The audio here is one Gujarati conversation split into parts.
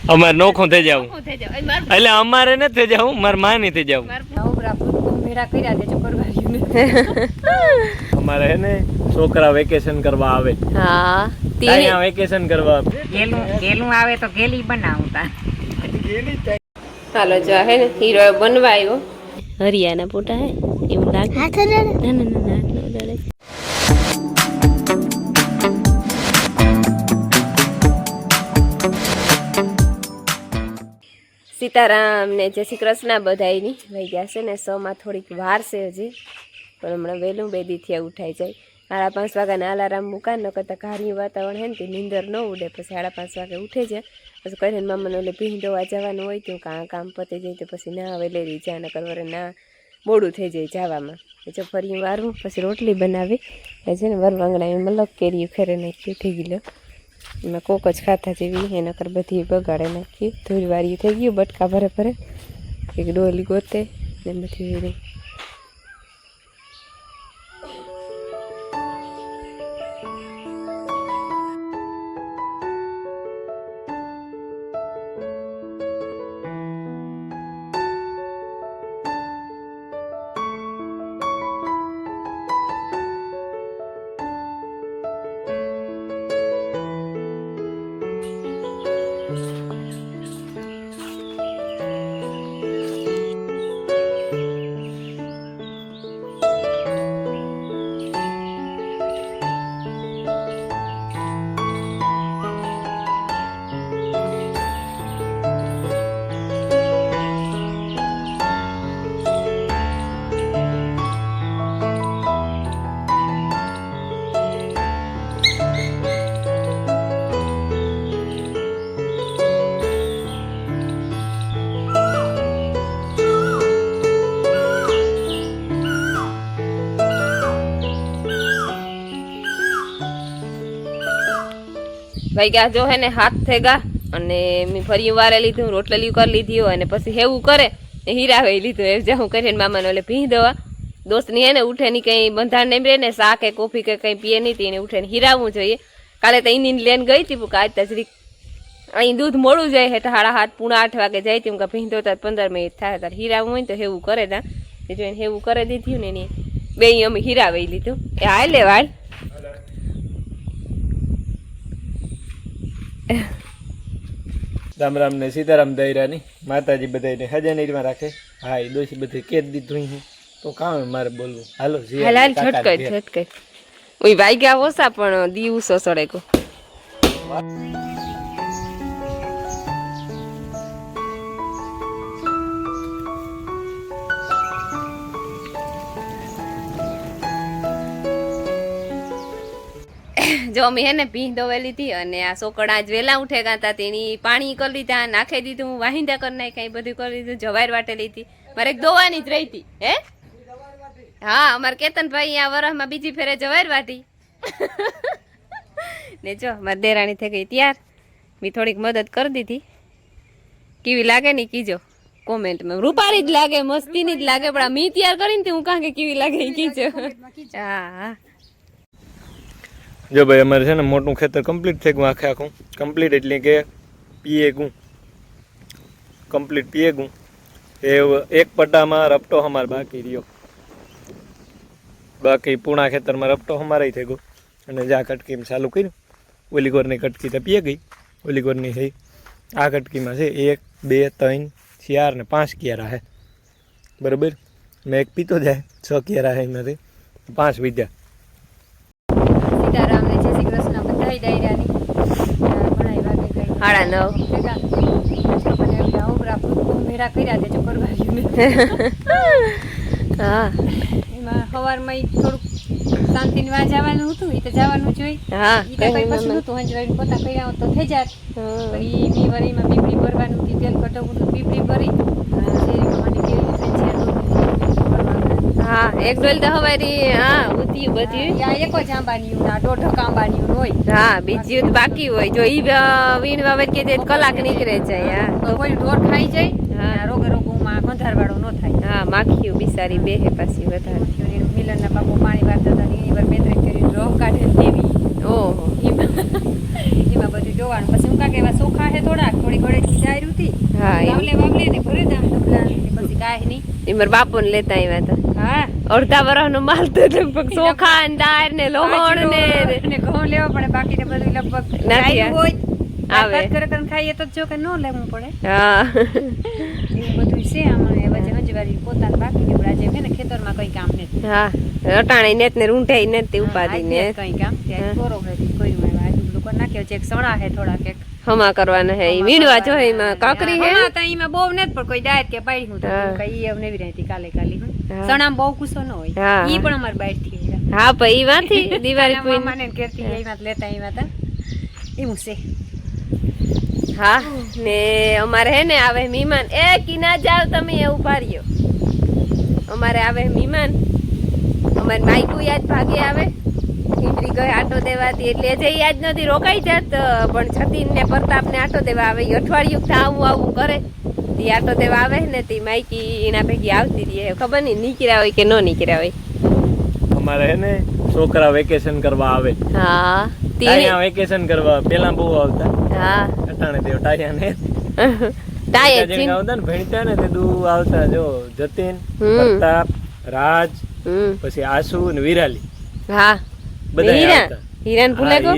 અમારે નોખું થઈ જાવ એટલે અમારે નથી થઈ જાવ મારા માં ની થઈ જાવ અમારે હે ને છોકરા વેકેશન કરવા આવે હા ત્યાં વેકેશન કરવા આવે ગેલું આવે તો ગેલી બનાવતા હાલો જો હે ને હીરો બનવા આવ્યો હરિયાના પોટા હે એવું લાગે હાથ ના ના ના હાથ ન ઉડાડે સીતારામ ને જય શ્રી કૃષ્ણ બધાયની વહી ગયા છે ને 100 માં થોડીક વાર છે હજી પણ હમણાં વહેલું બે દીથી ઉઠાઈ જાય 5:30 વાગ્યાના અલાર્મ મૂકા ન કરતા ઘારી વાતાવરણ હે ને તે નીંદર ન ઉડે પછી 5:30 વાગે ઉઠે જાય પછી કરીને મામાને ઓલે ભીંડો જવાનું હોય તો કામ પતી જાય તો પછી ના આવે લેરી જા ન કરવરે ના મોડું થઈ જાય જવામાં જો ફરી વારવું પછી રોટલી બનાવી એ છે ને વરવાંગણા મલક કેરી ફેરે નાખી થઈ ગયું એમાં કોક જ ખાતા જેવી એના કર બધી બગાડે નાખી થોડી વારી થઈ ગયું બટકા ભરે ભરે એક ડોલી ગોતે ને બધી ભાઈ ગયા જો હે ને હાથ થઈ ગયા અને મેં ફરી વારે લીધું રોટલી કરી લીધી અને પછી હેવું કરે હીરાવે લીધું એ જે હું કરીને મામાને ઓલે પી દવા દોસ્તની હે ને ઉઠે ની કંઈ બંધાણ નહીં રહે ને શા કે કોફી કે કંઈ પીએ નહીં તેને ઉઠે ને હીરાવવું જોઈએ કાલે તો એની લેન ગઈ હતી આજ તજરી અહીં દૂધ મોડું જાય એટલે 7:30 પોણા 8 વાગે જાય તી હું ભીંધો તો 15 મિનિટ થાય ત્યારે હીરાવું હોય તો હેવું કરે તા એ જોઈને હેવું કરે દીધું ને એની બે અમે હીરાવી લીધું એ હાલ લે વાળ રામ રામ ને સીતારામ દૈરાની માતાજી બધાને હજાનીમાં રાખે હા એ દોશી બધે કેદ દીધું તો કામ મારે બોલવું હાલો હાલ છટકાઈ ઓય વાગ્યા ઓછા પણ દિવસો સડે કો જો અમે હે ને ભીંગ દોવેલી હતી અને આ સોકડ આજ વેલા ઉઠે ગયા હતા તેની પાણી કરી લીધા નાખી દીધું વાહિંદા કરી નાખી બધું કરી દીધું જવાર વાટેલી હતી મારે એક દોવાની જ રહી હતી હે હા અમારે કેતનભાઈ આ વરસમાં બીજી ફેરે જવાર વાટી ને જો મારી દેરાણી થઈ ગઈ ત્યાર મેં થોડીક મદદ કરી દીધી કેવી લાગે ને કીજો કોમેન્ટમાં રૂપારી જ લાગે મસ્તીની જ લાગે પણ મેં તૈયાર કરીને હું કાં કે કેવી લાગે એ કીજો હા હા જો ભાઈ અમારે છે ને મોટું ખેતર કમ્પ્લીટ થઈ ગયું આખે આખું કમ્પ્લીટ એટલે કે પીએ ગું કમ્પ્લીટ પીએ ગું એ એક પટ્ટામાં રપટો અમારે બાકી રહ્યો બાકી પૂણા ખેતરમાં રપટો અમારે થઈ ગયો અને જે આ કટકીમાં ચાલુ કર્યું ઓલી ગોરની કટકી તો પીએ ગઈ ઓલી ગોરની થઈ આ કટકીમાં છે 1 2 3 4 ને 5 કિયારા છે બરાબર મેં એક પીતો જાય 6 કિયારા છે એમાંથી 5 વિદ્યા સીતારામ ને જય શ્રી કૃષ્ણ બધાય ડાયરાની ઘણા વાગે ગઈ 9:30 મેરા કર્યા દેજો પરવાર્યું હા એમાં સવારમાં થોડુંક શાંતિની વા જવાનું હતું એ તો જવાનું જોઈ હા એ તો કઈ પછી નતું હંજવાઈને પોતા કર્યા તો થઈ જાત પછી મી વરીમાં પીપળી ભરવાનું હતી તેલ કટવું તો પીપળી ભરી શેરીમાં માટે કેવી થઈ છે હા એક ડોલ તો હવારી હા ઉતી બધી આ એક જ આંબાની ના દોઢક આંબાની હોય હા બીજી બાકી હોય જો ઈ વીણ વાવે કે તે કલાક નીકળે જાય હા તો કોઈ ઢોર ખાઈ જાય હા રોગે રોગોમાં ગંધારવાળો ન થાય હા માખીઓ બિસારી બેહે પાછી વધારે મિલનના બાપુ પાણી વાળતા હતા એની પર મેત્રી કરી રોગ કાઢે દેવી ઓહો એમાં બધું જોવાનું પછી હું કાકે એવા સોખા હે થોડીક હા વાવલે ને ભરે દામ ડબલા ને પછી કાંઈ નહીં. એ મારા બાપુ ને લેતા આવ્યા હતા. હા અડધા વર્ષનો માલ તો લગભગ ચોખા ને દાળ ને લોહણ ને ઘઉં લેવા પડે, બાકી ને બધું લગભગ નથી ગાયું હોય આવે. આવે કરે ખાઈએ તો જો કે ન લેવું પડે. હા એવું બધું છે આમાં. એ વચ્ચે હંજવારી પોતાને બાકી ને આજે છે ને ખેતરમાં કઈ કામ નથી. હા રટાણે નેત ને રૂંઢાઈ નેત તે ઉપાડી ને કઈ કામ ત્યાં કોરો હતી કોઈ માં આજુ બધું કરી નાખ્યો છે. એક સણા હે થોડા કે હમા કરવાના હે ઈ વીણવા જો એમાં કાકરી હે હા તો એમાં બહુ નથી પણ કોઈ ડાયટ કે પાડી હું તો કઈ એમ નવી રહેતી કાલે હું સણામાં બહુ કુસો ન હોય. હા. ઈ પણ અમાર બાઈટ થી હા પણ ઈ વાથી દિવાળી કોઈ મામાને કેરતી એમાં લેતા એમાં તા એવું છે. હા ને અમારે હે ને આવે મહેમાન એ કિના જાવ તમે એ ઉભા રહ્યો. અમારે આવે મહેમાન, અમારે માઈકુ યાદ ભાગે આવે. ઈમરી ગઈ આટો દેવાથી એટલે જે યાદ નથી રોકાઈ જાત પણ જતીન ને પ્રતાપ ને આટો દેવા આવે. ઈ અઠવાડિયું આવું આવું કરે તી આટો દેવા આવે ને તી માઈકી એના ભેગી આવતી રહી. ખબર નહીં નીકળ્યા હોય કે ન નીકળ્યા હોય. અમારે હે ને છોકરા વેકેશન કરવા આવે. હા ટાયા વેકેશન કરવા પેલા બહુ આવતા. હા અટાણે તે ટાયા ને તાય જેને આવતા ને ભણતા ને તે દુ આવતા જો જતીન, હમ. પ્રતાપ, રાજ, હમ પછી આસુ ને વિરાલી હા બધા હીરા આવતા. હીરાન ભૂલે હા, ગો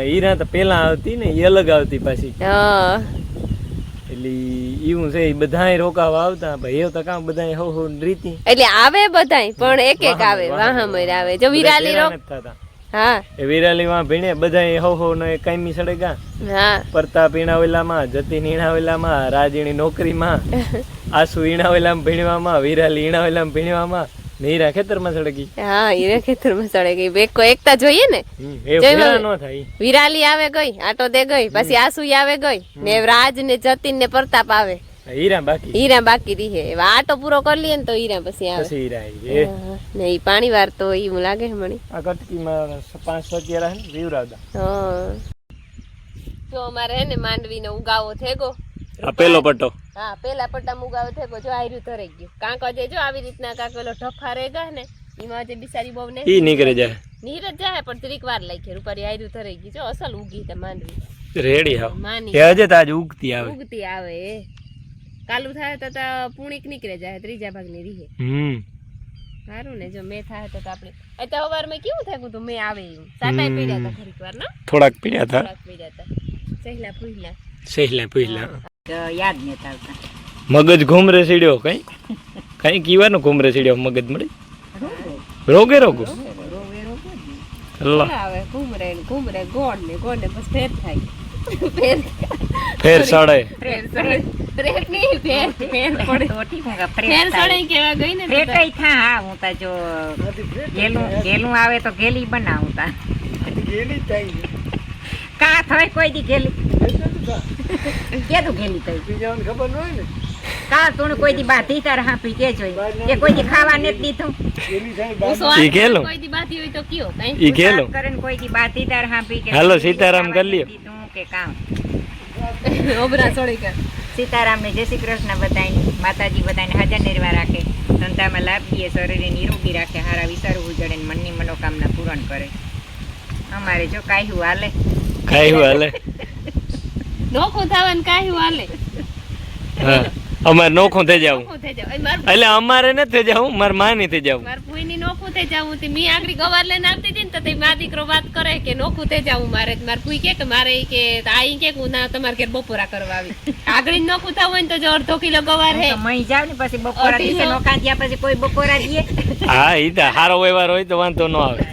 હીરા તો પેલા આવતી ને ઈ અલગ આવતી પાછી. હા એટલે ઈવું છે ઈ બધાય રોકાવા આવતા. ભાઈ એ તો કામ બધાય હો રીતિ એટલે આવે બધાય પણ એક એક આવે વાહામર આવે. જો વિરાલી રો હા એ વિરાલી માં ભીણે બધાય હો ને કાયમી સડેગા. હા પ્રતાપ ઈણાવેલામાં, જતીન ઈણાવેલામાં, રાજીની નોકરીમાં, આસુ ઈણાવેલામાં ભીણવામાં, વિરાલી ઈણાવેલામાં ભીણવામાં, નીરા ખેતરમાં સડગી. હા હીરા ખેતરમાં ચડે ગઈ. બેકો એકતા જોઈએ ને. એ ભેળા નો થાય. વિરાલી આવે ગઈ આટો દે ગઈ, પછી આસુ આવે ગઈ ને રાજ ને જતીન ને પ્રતાપ આવે. હીરા બાકી હીરા બાકી રહે. એવા આટો પૂરો કરી લઈએ ને તો હીરા પછી આવે. પછી હીરા આવી જાય. હા, ને ઈ પાણી વાર તો ઈ મને લાગે મણી. આ કટકીમાં 5 અત્યારે હે ને જીવરાવદા. હા જો અમારે હે ને માંડવીનો ઉગાવો થેગો. આ પેલો પટ્ટો. હા પેલા પટ્ટા ઉગાવો થેગો. જો આયરું તરે ગયું. કાંક જે જો આવી રીતના કાંક પેલો ઢફા રહે ગયા ને એમાં જે બિચારી બહુ ને ઈ નીકળે જાય. નીરજ જાય પણ ત્રીક વાર લાગી. રૂપારી આયરું તરે ગયું. જો અસલ ઉગી તે માંડવી રેડી હાવ. માની એ હજે તાજ ઉગતી આવે. ઉગતી આવે. કાલુ થાય તો પૂણીક નીકળે જાય. ત્રીજા ભાગની રીહે સારું ને. જો મેં થાય તો આપણે અત્યારે સવારમાં કેવું થાય તું મેં આવે એવું સાટાઈ પીડ્યા હતા ઘડીક વાર ના થોડાક પીડ્યા હતા. થોડાક પીડ્યા હતા. સહેલા ફૂઈલા સહેલા પૂયલા તો યાદ નથી આવતા. મગજ ઘૂમરે સીડ્યો કઈ કઈ કીવાનો ઘૂમરે સીડ્યો મગજ મળી રોગે રોગો અલ્લાહ આવે ઘૂમરે ગોળ ને બસ ફેર થાય. ફેર સડે ફેર નહીં ફેર પડે. તોટી હું કા ફેર ફ્રેશ સડે કેવા ગઈ ને ફ્રેટાઈ થા. હા હું તા જો ગેલું આવે તો ગેલી બનાવું તા. કા થાય કોઈ દી ગેલી કેતું ગેલી થઈ ખબર ન હોય ને કા તું કોઈ દી બાધી તાર હાપી કે જોઈ એ કોઈ દી ખાવા નથી દીધું. ઈ કેલો કોઈ દી બાતી હોય તો કયો કઈ ઈ કેલો કરે ને કોઈ દી બાધી તાર હાપી કે હાલો સીતારામ કરી લ્યો. દીધું કે કામ ઓબરા સડી કે સીતારામ ને જય શ્રી કૃષ્ણ બધાને. માતાજી બધાને હાજર નિર્વા રાખે, ધંધામાં લાભ દે, શરીરને નિરોગી રાખે, હારા વિચારવું જડે ને મનની મનોકામના પૂરણ કરે. અમારે જો કાયું હાલે ખાયું હાલે. નોખું થવાનું કાયું હાલે. હા અમારે નોખું થઈ જાવ. નોખું થઈ જાવ. માર એટલે અમારે નથી થઈ જાવ, મારા માની થઈ જાવ. ભૂઈની નોખું થઈ જાવું. તે મી આગળ ગવાર લઈને આવતી હતી ને તો તે મા દીકરો વાત કરે કે નોખું થઈ જાવું મારે. માર ભૂઈ કે મારે કે આ ઈ કે હું ના તમારે ઘેર બપોરા કરવા આવી. આગળ નોખું થવું હોય ને તો જો અડધો કિલો ગવાર હે મહી જાવ ને પછી બપોરા દિવસે નોખા ગયા પછી કોઈ બપોરા દે. હા ઈ તો હારો વ્યવહાર હોય તો વાંધો ન આવે.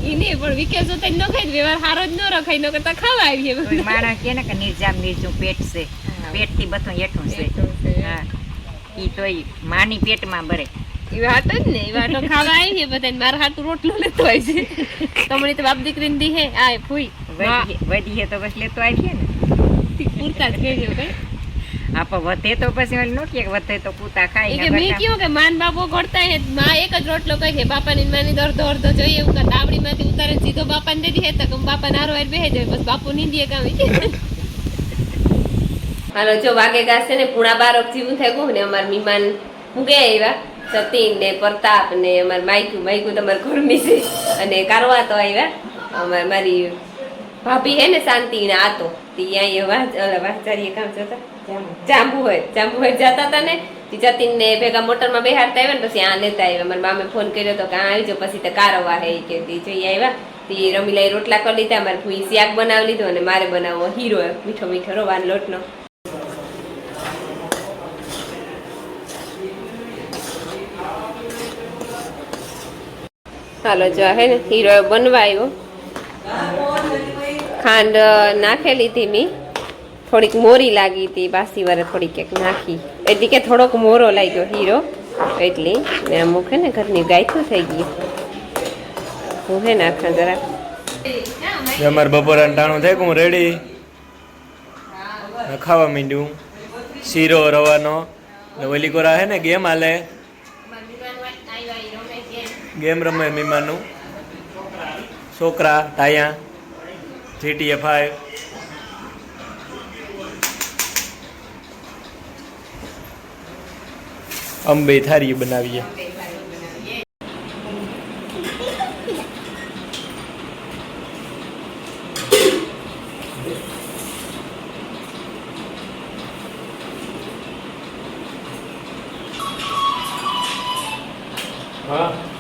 ઈ નહીં પણ વિકેશ તો ન ખાઈ વ્યવહાર હારો જ ન રખાય ન કરતા ખાવા આવીએ. કોઈ માણસ કે ને કે નિર્જામ નિર્જું પેટ છે, પેટ થી બધું હેઠું છે. હા ઈ તો માની પેટમાં ભરે. એ વાત જ ને. એ વાતો ખાવા આવી બધા મારા હાથું રોટલો લેતો હોય છે. તમારી તો બાપ દીકરીને દી હે આ ફૂઈ વધી હે તો બસ લેતો આવીએ ને. પૂરતા જ કહેજો કઈ. હા પણ વધે તો પછી ઓલી નો કે વધે તો પૂતા ખાઈ કે મેં કીધું કે માન બાપો ગોળતા હે માં એક જ રોટલો કહે છે બાપાની માની અડધો અડધો જોઈએ એવું કે તાવડી માંથી ઉતારે સીધો બાપાને દે દે તો બાપા નારો હાર બેહે જાય બસ બાપુ નીંદીએ કામ. હાલો જો વાગે ગાશે ને 12:30 જેવું થઈ ગયું ને અમાર મહેમાન હું ગયા આવ્યા સતીન ને પ્રતાપ ને અમાર માઈકુ તમાર ઘરની છે અને કારવા તો આવ્યા. અમાર મારી ભાભી હે ને શાંતિ ને આતો તી અહીંયા વાંચારીએ કામ જતા જાંબુ હોય જતા હતા ને જતીન ને ભેગા મોટરમાં બેહાડતા આવ્યા ને પછી આ લેતા આવ્યા મારા મામે ફોન કર્યો તો કે આ આવી જાઓ પછી તો કારવા હે કે જઈ આવ્યા તી રમીલાઈ રોટલા કરી લીધા મારે ભૂઈ શાક બનાવી લીધું અને મારે બનાવવો હીરો મીઠો મીઠો રવાનો લોટનો હાલો જો હે ને હીરો બનવા આવ્યો ખાંડ નાખેલી હતી મેં થોડીક મોરી લાગી હતી બાસી વારે થોડીક એક નાખી એટલે કે થોડોક મોરો લાગ્યો હીરો એટલી ને અમુક હે ને ઘરની ગાયતું થઈ ગયું હું હે નાખા જરા અમારે બપોરાનું ટાણું થાય કે હું રેડી ખાવા માંડ્યું શીરો રવાનો ને ઓલી કોરા હે ને ગેમ હાલે ગેમ રમે મીમાનું છોકરા ટાયા GTA 5 અંબે થારી બનાવીએ હા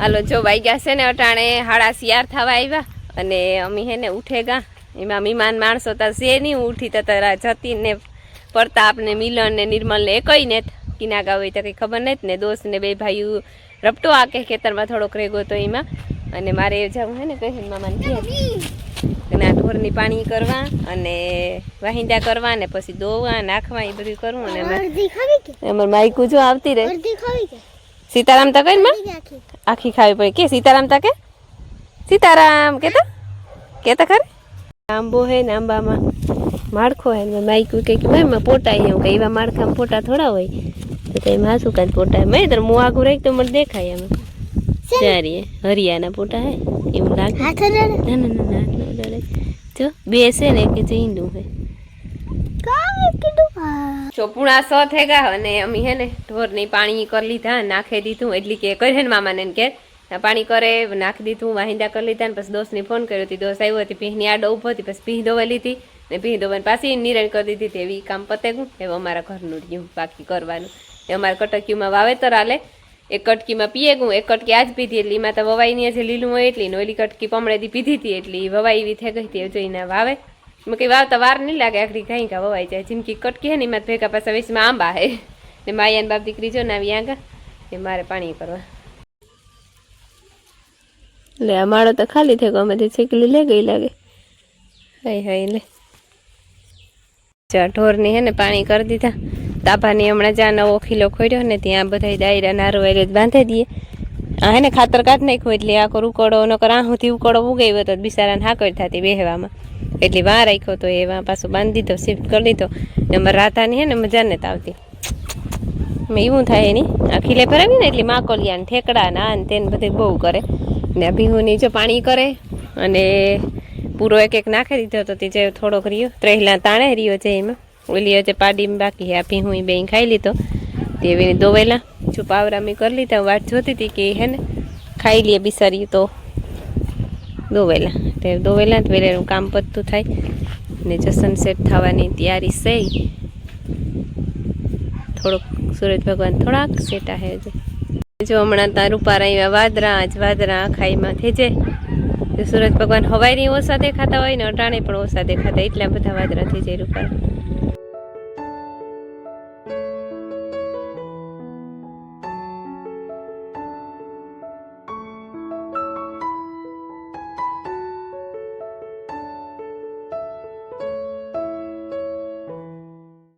હાલો જો વાગ્યા છે ને અટાણે 4:30 થવા આવ્યા અને અમે હે ને ઉઠેગા એમાં મહેમાન માણસો તો છે નહીં ઉઠી તો તારા જતી ને પ્રતાપ ને મિલન ને નિર્મલ ને એકઈ ને કિના ગાવ હોય તો કંઈ ખબર નથી ને દોસ્ત ને બે ભાઈઓ રપટો આ કે ખેતરમાં થોડોક રેગો તો એમાં અને મારે જવું હે ને કહે મામાને અને આ ઢોરની પાણી કરવા અને વાહિંદા કરવા ને પછી દોવા નાખવા એ બધું કરવું અને અમારે માઈકું જો આવતી રહે સીતારામ તો કઈ માં આખી ખાવી પડે કે સીતારામ તા કે સીતારામ કેતા ખરે આંબો હે ને આંબામાં માળખો હે ને માઈકું કંઈક એમાં પોટાય એવું કઈ એવા માળખામાં પોટા થોડા હોય તો એમાં શું કાંઈ પોટા મેં તો હું આગું રહી તો મને દેખાય એમ ચારીએ હરિયાના પોટા હે એવું લાગે ના જો બે છે ને કે ઈંડું હે ચોપુણા 100 થઈ ગયા અને અમે હે ને ઢોરની પાણી કરી લીધા નાખી દીધું એટલે કે કહે ને મામાને કે પાણી કરે નાખી દીધું વાહિંદા કરી લીધા ને પછી દોસ્તને ફોન કર્યો હતી દોસ્ત આવ્યો હતી ભીંની આડો ઊભો હતી પછી ભીં ધોવા લીધી ને ભીં ધોવાની પાછી નિરણ કરી દીધી એવી કામ પતે ગયું એવું અમારા ઘરનું રહ્યું બાકી કરવાનું એ અમારા કટકીમાં વાવેતર હાલે એક કટકીમાં પીએ ગયું એક કટકી આજ પીધી એટલે એમાં તો વવાઈની જે લીલું હોય એટલી ને ઓલી કટકી પમળેથી પીધી હતી એટલી વવાઈ એવી થઈ ગઈ હતી જોઈને વાવે મેં કંઈ વાવતા વાર નહીં લાગે આખરી ઘાઈ ઘા વવાઈ જાય જિંદગી કટકી હે ને એમાં ભેગા પાછા વીસમાં આંબા હે ને માયાને બાપ દીકરી જો ને આવી આગા એ મારે પાણી કરવા લે અમારો તો ખાલી થયો અમે છેકલી લે ગઈ લાગે હાય લે ચા ઢોરની હે ને પાણી કરી દીધા તાભાની હમણાં જ્યાં નવો ખીલો ખોડ્યો ને ત્યાં બધા દાયરા નારો એટલે બાંધી દઈએ આ હે ને ખાતર કાઢ નાખ્યું એટલે આખો ઉકળો નકર આહુથી ઉકળો ઉગાવ્યો તો બિચારાને હાકર થતી બેહવામાં એટલે વાં રાખ્યો તો એવા પાછું બાંધી દીધો શિફ્ટ કરી દીધો ને અમારે રાધાની હે ને મજા નથી આવતી મેં એવું થાય એની આ ખીલે ભરાવી ને એટલે માકોલિયા ને ઠેકડા ને આ ને તેને બધું બહુ કરે ને ભીહુની જો પાણી કરે અને પૂરો એક નાખી દીધો તો તે જે થોડોક રહ્યો ત્રેહલા તાણે રહ્યો છે એમાં ઓલી જે પાડીમાં બાકી હે આ ભીહું બે ખાઈ લીધો તેવી દોવેલા જો પાવરા મેં કરી લીધા વાટ જોતી હતી કે હે ને ખાઈ લઈએ બિસારી તો દોવેલા તે દોવેલા વેલેનું કામ પતતું થાય ને જો સનસેટ થવાની તૈયારી છે થોડોક સૂરજ ભગવાન થોડાક સેટા હે જો હમણાં ત્યાં રૂપારા આવ્યા વાદરા ખાઈમાં થઈ જાય સૂરજ ભગવાન હવાઈ ઓછા દેખાતા હોય ને અટાણે પણ ઓછા દેખાતા એટલા બધા વાદરા થઈ જાય રૂપારા